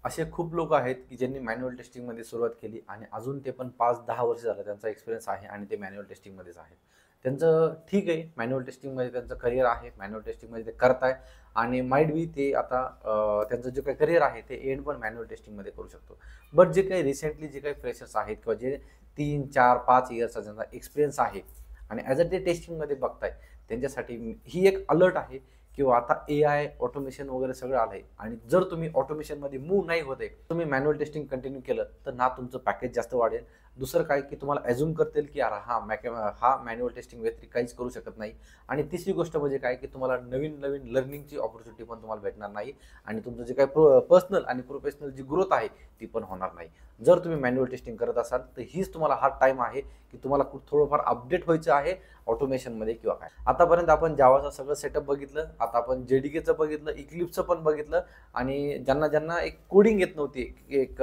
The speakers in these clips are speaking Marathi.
असे खूप लोक आहेत की ज्यांनी मॅन्युअल टेस्टिंगमध्ये सुरुवात केली आणि अजून ते पण 5-10 वर्ष झालं त्यांचा एक्सपिरियन्स आहे आणि ते मॅन्युअल टेस्टिंगमध्येच आहेत. त्यांचं ठीक आहे, मॅन्युअल टेस्टिंगमध्ये त्यांचं करिअर आहे, मॅन्युअल टेस्टिंगमध्ये ते करताय आणि माईट बी ते आता त्यांचं जे काही करिअर आहे ते एंड पण मॅन्युअल टेस्टिंगमध्ये करू शकतो. बट जे काही रिसेंटली जे काही फ्रेशर्स आहेत किंवा जे 3-4-5 इयर्सचा ज्यांचा एक्सपिरियन्स आहे आणि ॲज अ ते टेस्टिंगमध्ये बघताय, त्यांच्यासाठी ही एक अलर्ट आहे किंवा आता AI ऑटोमेशन वगैरे सगळं आलंय आणि जर तुम्ही ऑटोमेशनमध्ये मूव्ह नाही होते, तुम्ही मॅन्युअल टेस्टिंग कंटिन्यू केलं तर ना तुमचं पॅकेज जास्त वाढेल. दुसरं काय की तुम्हाला ॲझ्युम करतील की यार हा मॅन्युअल टेस्टिंग व्यतिरिक्त काहीच करू शकत नाही. आणि तिसरी गोष्ट म्हणजे काय की तुम्हाला नवीन नवीन लर्निंगची ऑपॉर्च्युनिटी पण तुम्हाला भेटणार नाही आणि तुमचं जे काही पर्सनल आणि प्रोफेशनल जी ग्रोथ आहे ती पण होणार नाही. जर तुम्ही मॅन्युअल टेस्टिंग करत असाल तर हीच तुम्हाला हा टाईम आहे की तुम्हाला थोडंफार अपडेट व्हायचं आहे ऑटोमेशनमध्ये किंवा काय. आतापर्यंत आपण जावाचं सगळं सेटअप बघितलं, आता आपण JDKचं बघितलं, इक्लिप्सचं पण बघितलं आणि ज्यांना ज्यांना एक कोडिंग येत नव्हती, एक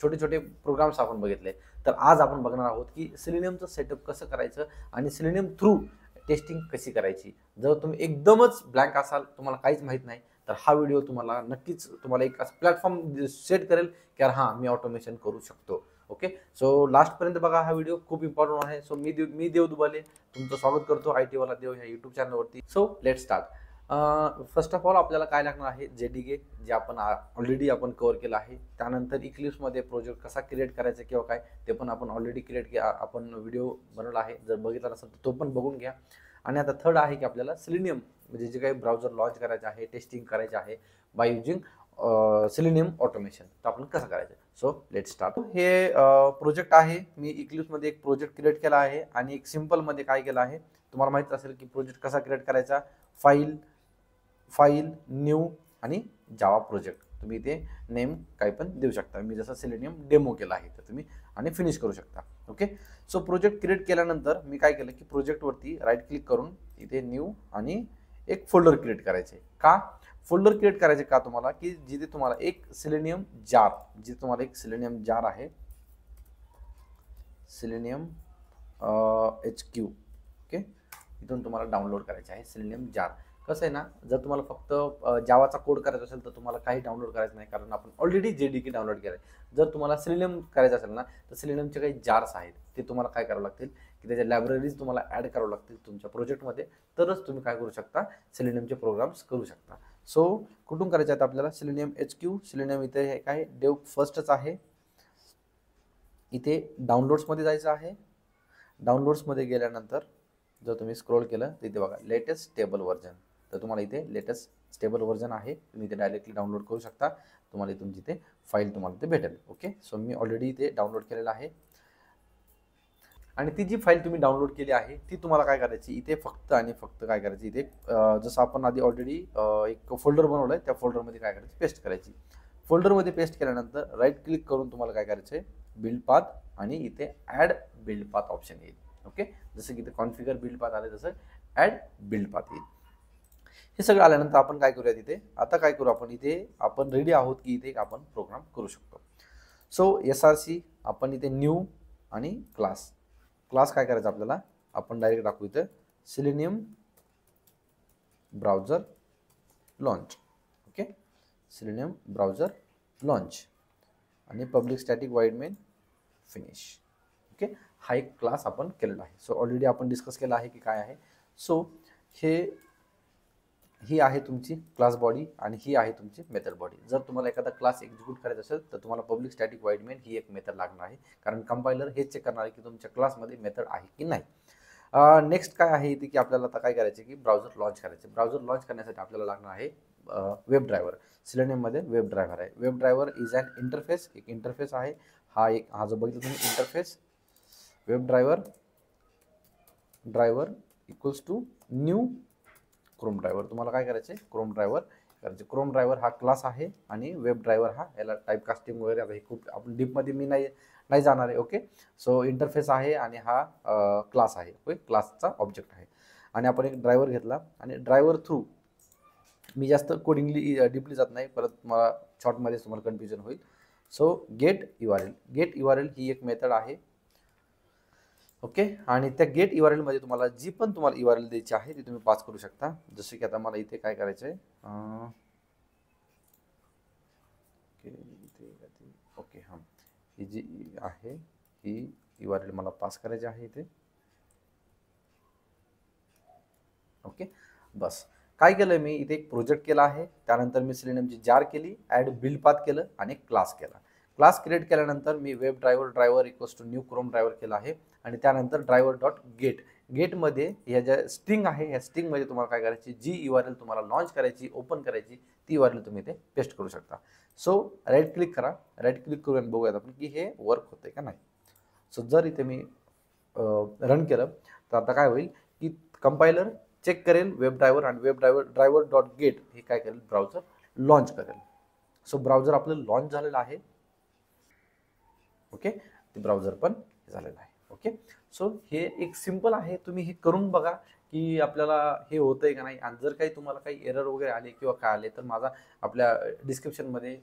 छोटे छोटे प्रोग्राम्स आपण बघितले. तर आज आपण बघणार आहोत की सेलेनियमचं सेटअप कसं करायचं आणि सेलेनियम थ्रू टेस्टिंग कशी करायची. जर तुम्ही एकदमच ब्लँक असाल, तुम्हाला काहीच माहीत नाही, तर हा व्हिडिओ तुम्हाला नक्कीच तुम्हाला एक असं प्लॅटफॉर्म सेट करेल की हां, मी ऑटोमेशन करू शकतो. ओके, सो लास्टपर्यंत बघा, हा व्हिडिओ खूप इम्पॉर्टंट आहे. सो मी देव दुबाले तुमचं स्वागत करतो IT वाला देव ह्या यूट्यूब चॅनलवरती. So let start. First of all आपल्याला काय लागणार आहे, JDK जे आपण ऑलरेडी आपण कव्हर केलं आहे. त्यानंतर इक्लिप्समध्ये प्रोजेक्ट कसा क्रिएट करायचा किंवा काय ते पण आपण ऑलरेडी आपण व्हिडिओ बनवला आहे. जर बघितला नसेल तर तो पण बघून घ्या. आणि आता थर्ड आहे की आपल्याला सेलेनियम म्हणजे जे काही ब्राउझर लॉन्च करायचं आहे, टेस्टिंग करायचं आहे बाय युजिंग सेलेनियम ऑटोमेशन. तर आपण कसं करायचं. So let start. हे प्रोजेक्ट आहे, मी इक्लिप्समध्ये एक प्रोजेक्ट क्रिएट केला आहे आणि एक सिम्पलमध्ये काय केलं आहे तुम्हाला माहित असेल की प्रोजेक्ट कसा क्रिएट करायचा. फाईल न्यू आणि जावा प्रोजेक्ट, तुम्ही इथे नेम काही पण देऊ शकता. मी जसं सेलेनियम डेमो केला आहे तर तुम्ही आणि फिनिश करू शकता. ओके, सो प्रोजेक्ट क्रिएट केल्यानंतर मी काय केलं की प्रोजेक्टवरती राईट क्लिक करून इथे न्यू आणि एक फोल्डर क्रिएट करायचे. का फोल्डर क्रिएट करायचे का तुम्हाला की जिथे तुम्हाला एक सेलेनियम जार आहे, सेलेनियम HQ. ओके, इथून तुम्हाला डाउनलोड करायचे आहे सेलेनियम जार. कसं आहे ना, जर तुम्हाला फक्त जावाचा कोड करायचा असेल तर तुम्हाला काही डाउनलोड करायचं नाही, कारण आपण ऑलरेडी JDK डाउनलोड केलं आहे. जर तुम्हाला सेलेनियम करायचं असेल ना तर सेलेनियमचे काही जार्स आहेत ते तुम्हाला काय करावं लागतील की त्याच्या लायब्ररीज तुम्हाला ॲड करावं लागतील तुमच्या प्रोजेक्टमध्ये, तरच तुम्ही काय करू शकता, सेलेनियमचे प्रोग्राम्स करू शकता. सो कुठून करायचे आहेत आपल्याला, सेलेनियम HQ. सेलेनियम इथे हे काय डेव फर्स्टच आहे. इथे डाउनलोड्समध्ये जायचं आहे. डाउनलोड्समध्ये गेल्यानंतर जर तुम्ही स्क्रोल केलं तर इथे बघा लेटेस्ट स्टेबल व्हर्जन. तर तुम्हाला इथे लेटेस्ट स्टेबल व्हर्जन आहे, तुम्ही इथे डायरेक्टली डाउनलोड करू शकता. तुम्हाला इथून जिथे फाईल तुम्हाला ते भेटेल. ओके, सो मी ऑलरेडी इथे डाउनलोड केलेलं आहे आणि ती जी फाईल तुम्ही डाउनलोड केली आहे ती तुम्हाला काय करायची, इथे फक्त आणि फक्त काय करायची, इथे जसं आपण आधी ऑलरेडी एक फोल्डर बनवलं आहे त्या फोल्डरमध्ये काय करायचं, पेस्ट करायची. फोल्डरमध्ये पेस्ट केल्यानंतर राईट क्लिक करून तुम्हाला काय करायचं आहे, बिल्ड पाथ आणि इथे ॲड बिल्ड पाथ ऑप्शन येईल. ओके, जसं की इथे कॉन्फिगर बिल्ड पाथ आले तसं ॲड बिल्ड पाथ येईल. हे सगळं आल्यानंतर आपण काय करूया, तिथे आता काय करू, आपण इथे आपण रेडी आहोत की इथे आपण प्रोग्राम करू शकतो. सो SRC आपण इथे न्यू आणि क्लास काय करायचं आपल्याला, आपण डायरेक्ट टाकू इथे selenium browser launch. Okay, selenium browser launch आणि public static void main finish. Okay, हा एक क्लास आपण केलेला आहे. सो ऑलरेडी आपण डिस्कस केला आहे की काय आहे. सो ही आहे तुमची क्लास बॉडी आणि ही आहे तुमची मेथड बॉडी. जर तुम्हाला एखादा क्लास एक्झिक्यूट करायचा असेल तर तुम्हाला पब्लिक स्टॅटिक वाईड मेन ही एक मेथड लागणार आहे, कारण कंपायलर हेच चेक करणार आहे की तुमच्या क्लासमध्ये मेथड आहे की नाही. नेक्स्ट काय आहे इथे की आपल्याला आता काय करायचे की ब्राउझर लॉन्च करायचे. ब्राउझर लॉन्च करण्यासाठी आपल्याला लागणार आहे वेब ड्रायव्हर. सेलेनियममध्ये वेब ड्रायव्हर आहे. Web driver is an interface, एक इंटरफेस आहे. हा जो बघितला तुम्ही interface, web driver equals to new Chrome driver. तुम्हाला काय करायचे, क्रोम ड्रायव्हर करायचे. क्रोम ड्रायव्हर हा क्लास आहे आणि वेब ड्रायव्हर हा, याला टाईप कास्टिंग वगैरे आता हे खूप आपण डीपमध्ये मी नाही जाणार आहे. ओके, सो इंटरफेस आहे आणि हा क्लास आहे. ओके, क्लासचा ऑब्जेक्ट आहे आणि आपण एक ड्रायव्हर घेतला आणि ड्रायव्हर थ्रू, मी जास्त कोडिंगली डीपली जात नाही, परत मला शॉर्टमध्ये तुम्हाला कन्फ्युजन होईल. सो गेट URL ही एक मेथड आहे. ओके, आणि त्या गेट URL मध्ये तुम्हाला जी पण तुम्हाला URL द्यायची आहे ती तुम्ही पास करू शकता. जसे की आता मला इथे काय करायचं आहे, का ती? ओके, हां, ही जी आहे ही URL मला पास करायची आहे इथे. ओके, बस काय केलं मी इथे एक प्रोजेक्ट केला आहे. त्यानंतर मी सेलेनियमची जार केली, ॲड बिल्ड पाथ केलं आणि क्लास केला. क्लास क्रिएट केल्यानंतर मी web driver equals to new Chrome driver केला आहे आणि त्यानंतर ड्रायव्हर डॉट गेटमध्ये ह्या ज्या स्ट्रिंग आहे ह्या स्ट्रिंगमध्ये तुम्हाला काय करायची, जी URL तुम्हाला लॉन्च करायची, ओपन करायची, ती URL तुम्ही इथे पेस्ट करू शकता. सो राईट क्लिक करा, राईट क्लिक करून बघूयात आपण की हे वर्क होते का नाही. सो जर इथे मी रन केलं तर आता काय होईल की कंपायलर चेक करेल वेब ड्रायव्हर आणि वेब ड्रायव्हर डॉट गेट हे काय करेल, ब्राउझर लॉन्च करेल. सो ब्राउझर आपलं लॉन्च झालेलं आहे. ओके, ते ब्राउझर पण झालेलं आहे. ओके, सो हे एक सिंपल आहे, तुम्ही हे करून बघा की आपल्याला हे होतंय का नाही. आणि जर काही तुम्हाला काही एरर वगैरे आले किंवा काय आले तर माझा आपल्या डिस्क्रिप्शनमध्ये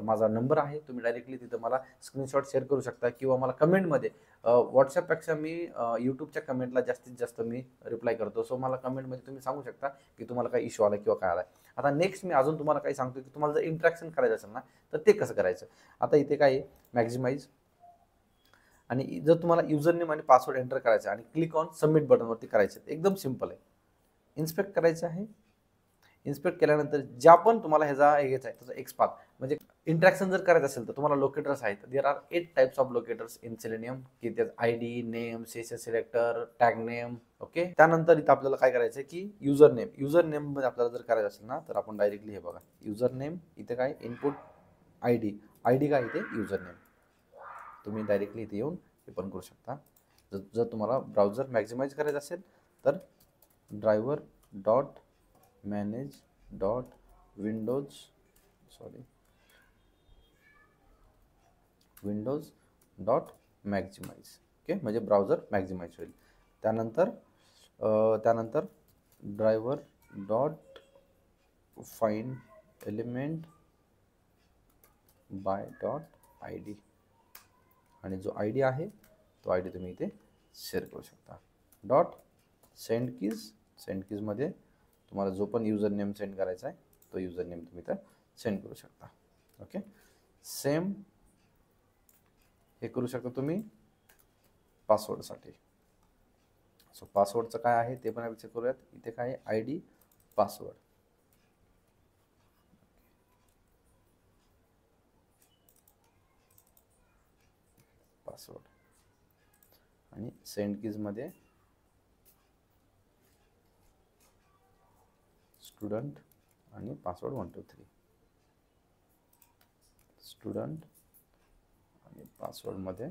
माझा नंबर आहे, तुम्ही डायरेक्टली तिथं मला स्क्रीनशॉट शेअर करू शकता किंवा मला कमेंटमध्ये व्हॉट्सअपपेक्षा मी यूट्यूबच्या कमेंटला जास्तीत जास्त मी रिप्लाय करतो. सो मला कमेंटमध्ये तुम्ही सांगू शकता की तुम्हाला काही इश्यू आला किंवा काय आला. आता नेक्स्ट मी अजून तुम्हाला काही सांगतो की तुम्हाला जर इंट्रॅक्शन करायचं असेल ना तर ते कसं करायचं. आता इथे काय आहे, मॅक्झिमाइज आणि जर तुम्हाला युजर नेम आणि पासवर्ड एंटर करायचा आणि क्लिक ऑन सबमिट बटनवरती करायचं, एकदम सिंपल आहे. इन्स्पेक्ट करायचं आहे. इन्स्पेक्ट केल्यानंतर ज्या पण तुम्हाला ह्याचा घ्यायचा आहे त्याचा एक्स पाथ म्हणजे इंट्रॅक्शन जर करायचं असेल तर तुम्हाला लोकेटर्स आहेत. There are 8 types of locators in selenium की त्यात ID, name, session selector, tag name. Okay, त्यानंतर इथं आपल्याला काय करायचं आहे की युजर नेम मध्ये आपल्याला जर करायचं असेल ना तर आपण डायरेक्टली हे बघा, युजर नेम इथे काय इनपुट ID काय इथे युजर नेम, तुम्ही डायरेक्टली इथे येऊन हे पण करू शकता. जर तुम्हाला ब्राउझर मॅक्झिमाइज करायचं असेल तर driver dot manage dot Windows dot maximise. Okay, म्हणजे ब्राउझर मॅक्झिमाइज होईल. त्यानंतर driver dot find element by dot ID आणि जो ID आहे तो ID तुम्ही इथे शेअर करू शकता. डॉट सेंड कीजमध्ये तुम्हाला जो पण युजर नेम सेंड करायचा आहे तो युजर नेम तुम्ही इथं सेंड करू शकता. ओके, सेम हे करू शकता तुम्ही पासवर्डसाठी. सो पासवर्डचं काय आहे ते पण आपण चेक करूयात. इथे काय आहे, ID पासवर्ड. आणि सेंड कीजमध्ये स्टुडंट आणि पासवर्ड 1 2 3. स्टुडंट आणि पासवर्डमध्ये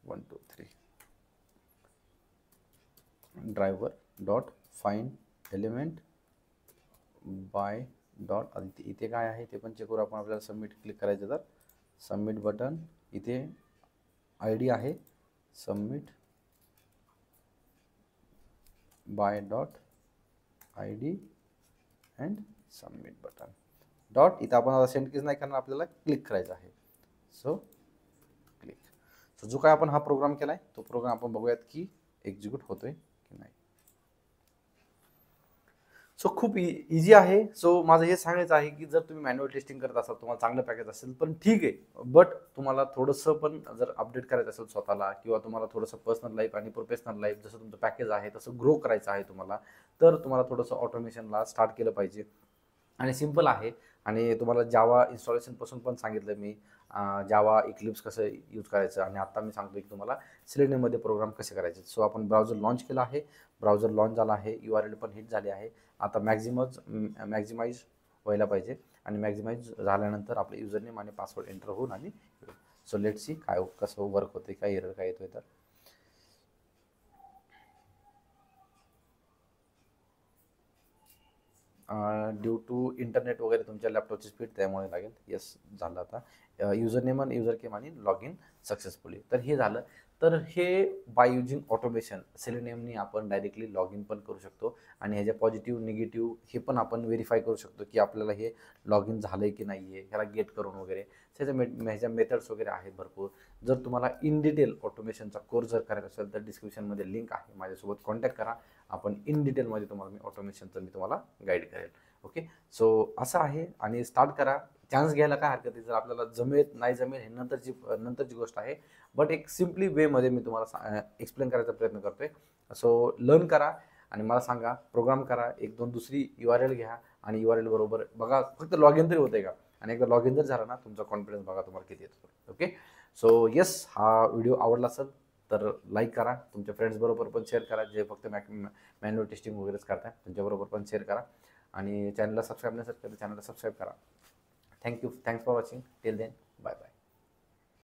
1 2 3. Driver dot find element by dot इथे काय आहे ते पण चेक करू आपण. आपल्याला सबमिट क्लिक करायचं तर सबमिट बटन इथे ID आहे, submit by dot ID and submit button dot. इथं आपण आता सेंड कीज नाही करणार, आपल्याला क्लिक करायचं आहे. So click. सो जो काय आपण हा प्रोग्राम केला आहे तो प्रोग्राम आपण बघूयात की एक्झिक्यूट होतोय की नाही. सो खूप इझी आहे. सो माझं हे सांगायचं आहे की जर तुम्ही मॅन्युअल टेस्टिंग करत असाल, तुम्हाला चांगलं पॅकेज असेल पण ठीक आहे, बट तुम्हाला थोडंसं पण जर अपडेट करायचं असेल स्वतःला किंवा तुम्हाला थोडंसं पर्सनल लाईफ आणि प्रोफेशनल लाईफ जसं तुमचं पॅकेज आहे तसं ग्रो करायचं आहे तुम्हाला, तर तुम्हाला थोडंसं ऑटोमेशनला स्टार्ट केलं पाहिजे. आणि सिंपल आहे. आणि तुम्हाला जावा इन्स्टॉलेशनपासून पण सांगितलं मी, जावा इक्लिप्स कसं यूज करायचं आणि आता मी सांगतो की तुम्हाला सेलेनियममध्ये प्रोग्राम कसे करायचे. सो आपण ब्राउझर लॉन्च केला आहे, ब्राउझर लॉन्च झाला आहे, URL पण हिट झाली आहे. आता मॅक्झिमाइज व्हायला पाहिजे आणि मॅक्झिमाइज झाल्यानंतर आपले युजर नेम आणि पासवर्ड एंटर होऊन आणि सो लेट्स सी काय कसं वर्क होते, काय एरर काय येतोय. तर ड्यू टू इंटरनेट वगैरे तुमच्या लॅपटॉपची स्पीड त्यामुळे लागेल. येस झालं. आता युजर नेम आणि युजर केम आणि लॉग इन सक्सेसफुली. तर हे झालं. तर हे बाय युजिंग ऑटोमेशन सेलेनियमनी आपण डायरेक्टली लॉग इन पण करू शकतो आणि ह्याच्या पॉझिटिव्ह निगेटिव्ह हे पण आपण व्हेरीफाय करू शकतो की आपल्याला हे लॉग इन झालं आहे की नाही आहे, ह्याला गेट करून वगैरे ह्याच्या मेथड्स वगैरे आहेत भरपूर. जर तुम्हाला इन डिटेल ऑटोमेशनचा कोर्स जर करायचा असेल तर डिस्क्रिप्शनमध्ये लिंक आहे, माझ्यासोबत कॉन्टॅक्ट करा. आपण इन डिटेलमध्ये तुम्हाला मी ऑटोमेशनचं मी तुम्हाला गाईड करेल. ओके. सो असं आहे आणि स्टार्ट करा. चान्स घ्यायला काय हरकत आहे. जर आपल्याला जमेल नाही जमेल हे नंतरची गोष्ट आहे. बट एक सिम्पली वेमध्ये मी तुम्हाला एक्सप्लेन करायचा प्रयत्न करतोय. सो लर्न करा आणि मला सांगा, प्रोग्राम करा, एक दोन दुसरी URL घ्या आणि URL बरोबर बघा फक्त लॉग इन तरी होतंय का, आणि एकदा लॉग इन जर झाला ना तुमचा कॉन्फिडन्स बघा तुम्हाला किती येतो. ओके. सो येस, हा व्हिडिओ आवडला असेल तर लाईक करा, तुमच्या फ्रेंड्स बरोबर पण शेअर करा, जे फक्त मॅन्युअल टेस्टिंग वगैरेच करताय त्यांच्याबरोबर पण शेअर करा आणि चॅनलला सबस्क्राईब नसेल तर चॅनलला सबस्क्राईब करा. Thank you. Thanks for watching. Till then, bye bye.